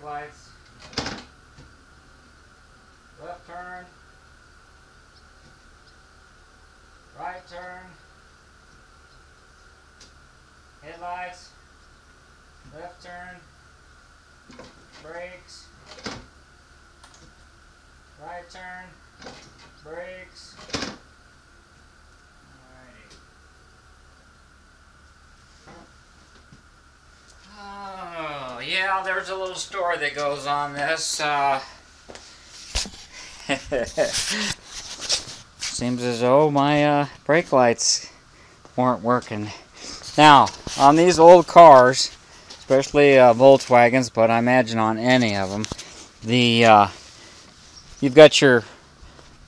lights. Left turn. Right turn. Headlights. Left turn. Brakes. Right turn. Brakes. Oh, yeah, there's a little story that goes on this. Seems as though my brake lights weren't working. Now, on these old cars, especially Volkswagens, but I imagine on any of them, you've got your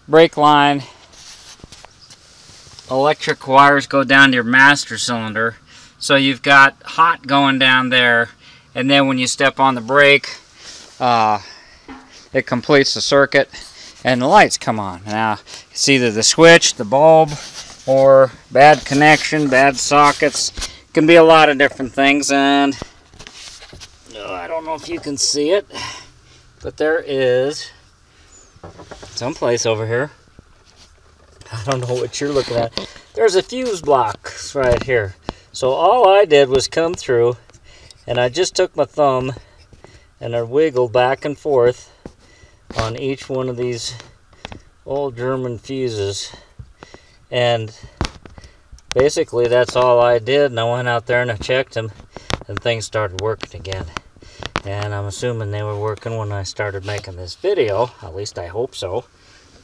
brake line, electric wires go down to your master cylinder. So you've got hot going down there, and then when you step on the brake, it completes the circuit, and the lights come on. Now, it's either the switch, the bulb, or bad connection, bad sockets. It can be a lot of different things, and I don't know if you can see it, but there is someplace over here. I don't know what you're looking at. There's a fuse box right here. So all I did was come through, and I just took my thumb and I wiggled back and forth on each one of these old German fuses. And basically that's all I did, and I went out there and I checked them, and things started working again. And I'm assuming they were working when I started making this video. At least I hope so.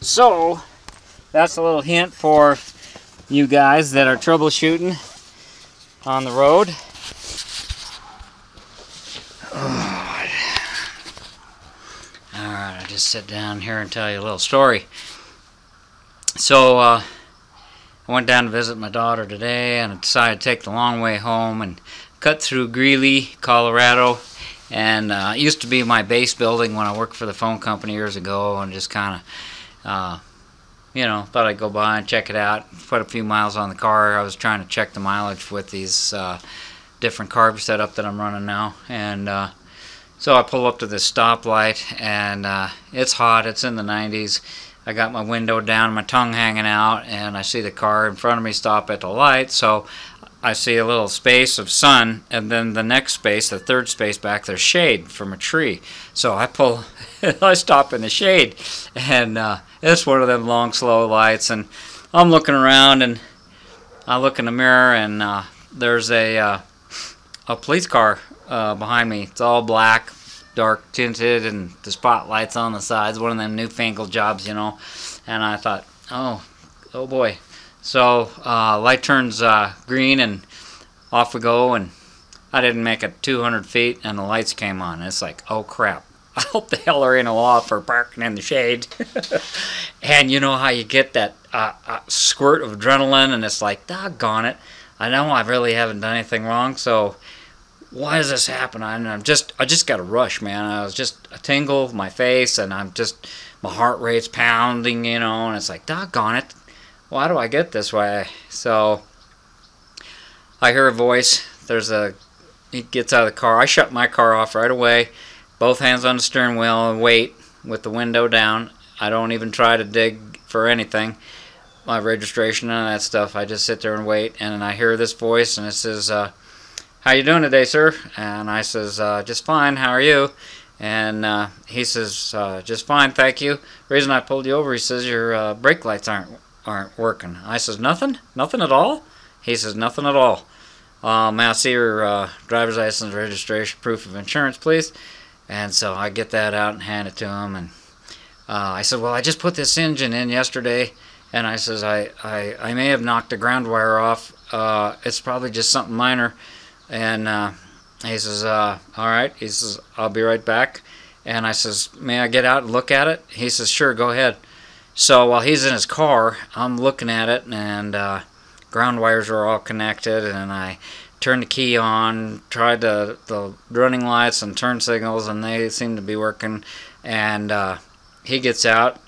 So that's a little hint for you guys that are troubleshooting on the road. Alright, I'll just sit down here and tell you a little story. So, I went down to visit my daughter today, and I decided to take the long way home and cut through Greeley, Colorado. And it used to be my base building when I worked for the phone company years ago, and just kind of you know, thought I'd go by and check it out, put a few miles on the car. I was trying to check the mileage with these different carb setup that I'm running now. And so I pull up to this stoplight, and it's hot. It's in the 90s. I got my window down, my tongue hanging out, and I see the car in front of me stop at the light. So I see a little space of sun, and then the next space, the third space back, there's shade from a tree. So I pull, I stop in the shade, and it's one of them long, slow lights. And I'm looking around, and I look in the mirror, and there's a police car behind me. It's all black, dark tinted, and the spotlights on the sides. One of them newfangled jobs, you know. And I thought, oh boy. So light turns green, and off we go, and I didn't make it 200 feet, and the lights came on. It's like, oh crap. I hope the hell there ain't a law for parking in the shade. And you know how you get that squirt of adrenaline, and it's like, doggone it. I know I really haven't done anything wrong, so why does this happen? And I just got a rush, man. I was just a tingle of my face, and my heart rate's pounding, you know, and it's like, doggone it. Why do I get this way? So I hear a voice. He gets out of the car. I shut my car off right away. Both hands on the steering wheel and wait with the window down. I don't even try to dig for anything. My registration and that stuff. I just sit there and wait. And I hear this voice, and it says, how you doing today, sir? And I says, just fine. How are you? And he says, just fine, thank you. The reason I pulled you over, he says, your brake lights aren't working. I says, nothing? Nothing at all? He says, nothing at all. May I see your driver's license, registration, proof of insurance, please? And so I get that out and hand it to him. And I said, well, I just put this engine in yesterday. And I says, I may have knocked the ground wire off. It's probably just something minor. And he says, all right. He says, I'll be right back. And I says, may I get out and look at it? He says, sure, go ahead. So while he's in his car, I'm looking at it, and ground wires are all connected, and I turned the key on, tried the running lights and turn signals, and they seem to be working. And he gets out,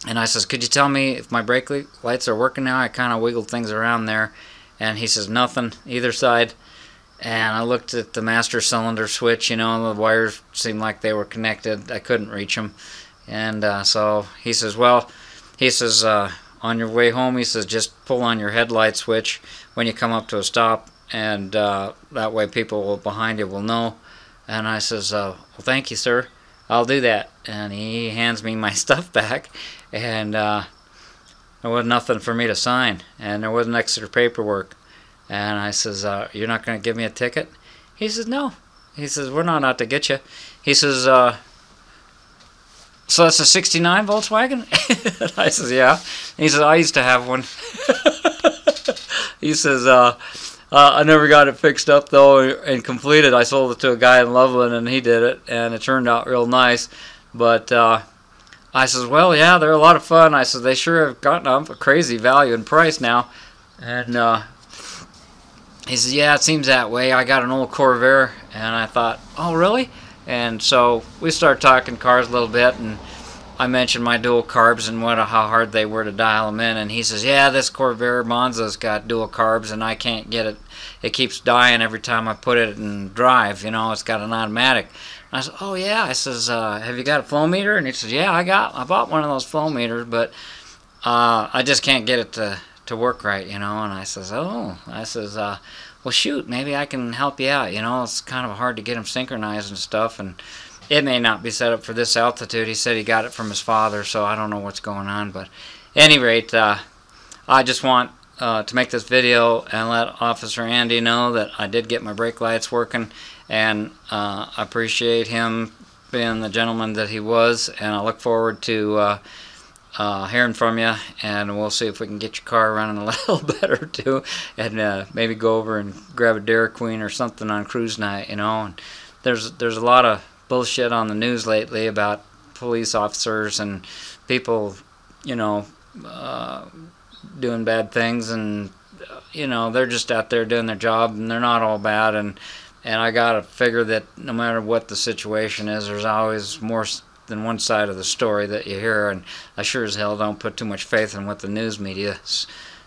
and I says, could you tell me if my brake lights are working now? I kind of wiggled things around there, and he says, nothing, either side. and I looked at the master cylinder switch, you know, the wires seemed like they were connected. I couldn't reach them. And so he says, well, he says, on your way home, he says, just pull on your headlight switch when you come up to a stop, and that way people behind you will know. And I says, well, thank you, sir. I'll do that. And he hands me my stuff back, and there was nothing for me to sign, and there wasn't extra paperwork. And I says, you're not going to give me a ticket? He says, no. He says, we're not out to get you. He says, so that's a 69 Volkswagen? And I says, yeah. And he says, I used to have one. He says, I never got it fixed up, though, and completed. I sold it to a guy in Loveland, and he did it, and it turned out real nice. But I says, well, yeah, they're a lot of fun. I said, they sure have gotten up a crazy value and price now. And he says, yeah, it seems that way. I got an old Corvair. And I thought, oh, really? And so we started talking cars a little bit, and I mentioned my dual carbs and how hard they were to dial them in. And he says, yeah, this Corvair Monza's got dual carbs, and I can't get it. It keeps dying every time I put it in drive. You know, it's got an automatic. And I said, oh, yeah. I says, have you got a flow meter? And he says, yeah, I bought one of those flow meters, but I just can't get it to work right, you know. And I says, oh. I says, well, shoot, maybe I can help you out. You know, it's kind of hard to get them synchronized and stuff, and it may not be set up for this altitude. He said he got it from his father, so I don't know what's going on. But at any rate, I just want to make this video and let Officer Andy know that I did get my brake lights working, and I appreciate him being the gentleman that he was, and I look forward to hearing from you, and we'll see if we can get your car running a little better too, and maybe go over and grab a Dairy Queen or something on cruise night, you know. And there's a lot of bullshit on the news lately about police officers and people, you know, doing bad things, and you know, they're just out there doing their job, and they're not all bad. And I gotta figure that no matter what the situation is, there's always more than one side of the story that you hear, and I sure as hell don't put too much faith in what the news media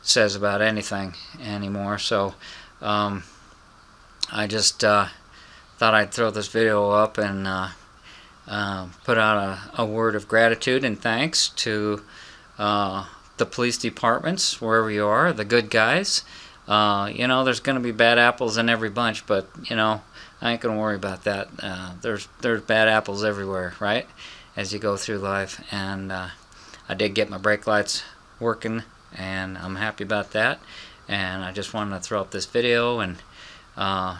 says about anything anymore. So I just thought I'd throw this video up and put out a word of gratitude and thanks to the police departments, wherever you are, the good guys. You know, there's going to be bad apples in every bunch, but you know, I ain't gonna worry about that. There's bad apples everywhere, right? As you go through life, and I did get my brake lights working, and I'm happy about that. And I just wanted to throw up this video and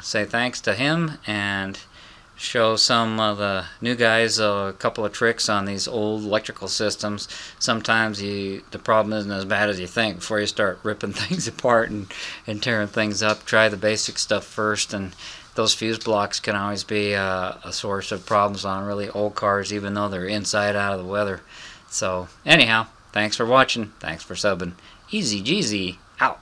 say thanks to him, and show some of the new guys a couple of tricks on these old electrical systems. Sometimes the problem isn't as bad as you think. Before you start ripping things apart and tearing things up, try the basic stuff first. And those fuse blocks can always be a source of problems on really old cars, even though they're inside out of the weather. So anyhow, thanks for watching. Thanks for subbing. TheEZGZ out.